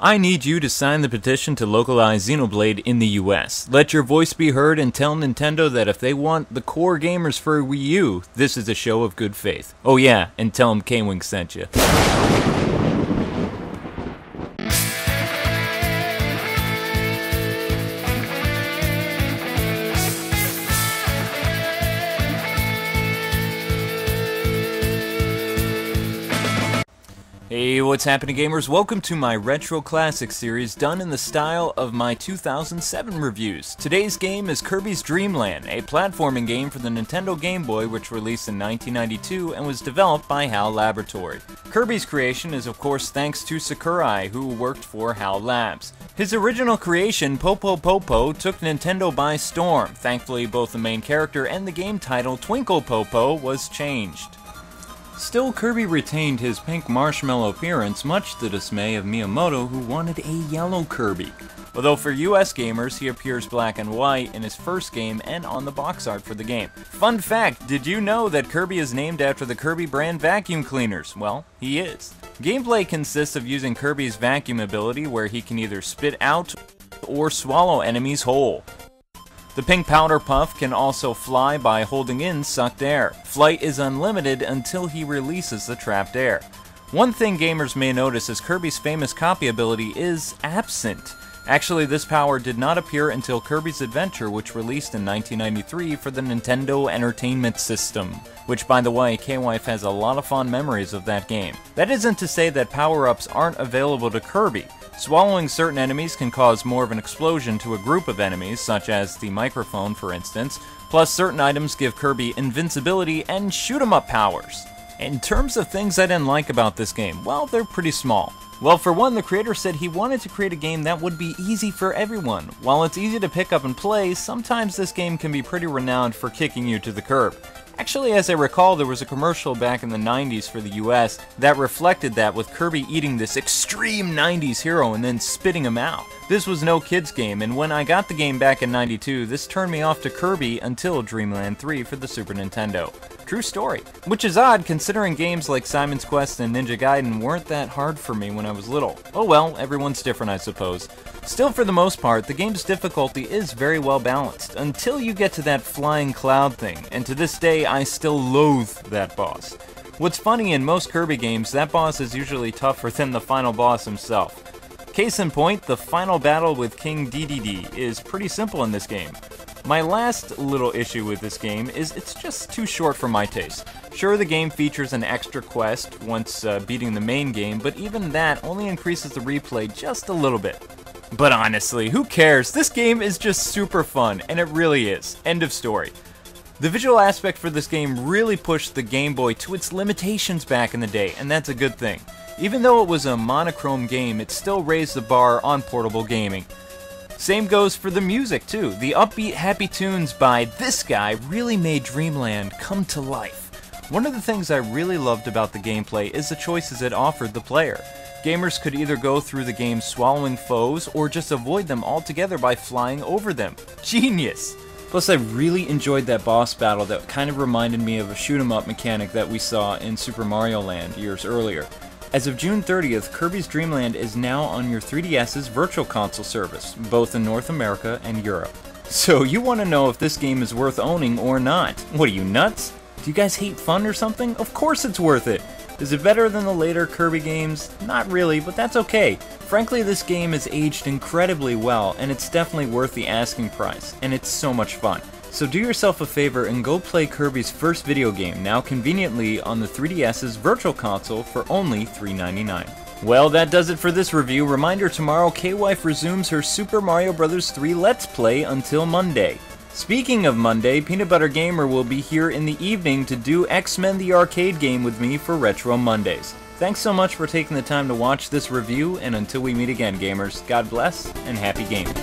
I need you to sign the petition to localize Xenoblade in the US. Let your voice be heard and tell Nintendo that if they want the core gamers for Wii U, this is a show of good faith. Oh yeah, and tell them Kwing sent you. Hey, what's happening, gamers? Welcome to my Retro Classics series done in the style of my 2007 reviews. Today's game is Kirby's Dream Land, a platforming game for the Nintendo Game Boy which released in 1992 and was developed by HAL Laboratory. Kirby's creation is of course thanks to Sakurai, who worked for HAL Labs. His original creation, Popo Popo, took Nintendo by storm. Thankfully, both the main character and the game title, Twinkle Popo, was changed. Still, Kirby retained his pink marshmallow appearance, much to the dismay of Miyamoto, who wanted a yellow Kirby. Although for US gamers, he appears black and white in his first game and on the box art for the game. Fun fact, did you know that Kirby is named after the Kirby brand vacuum cleaners? Well, he is. Gameplay consists of using Kirby's vacuum ability, where he can either spit out or swallow enemies whole. The pink powder puff can also fly by holding in sucked air. Flight is unlimited until he releases the trapped air. One thing gamers may notice is Kirby's famous copy ability is absent. Actually, this power did not appear until Kirby's Adventure, which released in 1993 for the Nintendo Entertainment System, which, by the way, K-Wife has a lot of fond memories of that game. That isn't to say that power-ups aren't available to Kirby. Swallowing certain enemies can cause more of an explosion to a group of enemies, such as the microphone for instance, plus certain items give Kirby invincibility and shoot-'em-up powers. In terms of things I didn't like about this game, well, they're pretty small. Well, for one, the creator said he wanted to create a game that would be easy for everyone. While it's easy to pick up and play, sometimes this game can be pretty renowned for kicking you to the curb. Actually, as I recall, there was a commercial back in the 90s for the US that reflected that, with Kirby eating this extreme 90s hero and then spitting him out. This was no kids game, and when I got the game back in 92, this turned me off to Kirby until Dream Land 3 for the Super Nintendo. True story. Which is odd, considering games like Simon's Quest and Ninja Gaiden weren't that hard for me when I was little. Oh well, everyone's different, I suppose. Still, for the most part, the game's difficulty is very well balanced, until you get to that flying cloud thing, and to this day I still loathe that boss. What's funny, in most Kirby games, that boss is usually tougher than the final boss himself. Case in point, the final battle with King DDD is pretty simple in this game. My last little issue with this game is it's just too short for my taste. Sure, the game features an extra quest once beating the main game, but even that only increases the replay just a little bit. But honestly, who cares? This game is just super fun, and it really is. End of story. The visual aspect for this game really pushed the Game Boy to its limitations back in the day, and that's a good thing. Even though it was a monochrome game, it still raised the bar on portable gaming. Same goes for the music too. The upbeat, happy tunes by this guy really made Dreamland come to life. One of the things I really loved about the gameplay is the choices it offered the player. Gamers could either go through the game swallowing foes, or just avoid them altogether by flying over them. Genius! Plus, I really enjoyed that boss battle that kind of reminded me of a shoot-'em-up mechanic that we saw in Super Mario Land years earlier. As of June 30th, Kirby's Dream Land is now on your 3DS's Virtual Console service, both in North America and Europe. So you want to know if this game is worth owning or not. What are you, nuts? Do you guys hate fun or something? Of course it's worth it! Is it better than the later Kirby games? Not really, but that's okay. Frankly, this game is aged incredibly well, and it's definitely worth the asking price, and it's so much fun. So do yourself a favor and go play Kirby's first video game, now conveniently on the 3DS's Virtual Console for only $3.99. Well, that does it for this review. Reminder, tomorrow K-Wife resumes her Super Mario Bros. 3 Let's Play until Monday. Speaking of Monday, Peanut Butter Gamer will be here in the evening to do X-Men the Arcade game with me for Retro Mondays. Thanks so much for taking the time to watch this review, and until we meet again, gamers, God bless and happy gaming.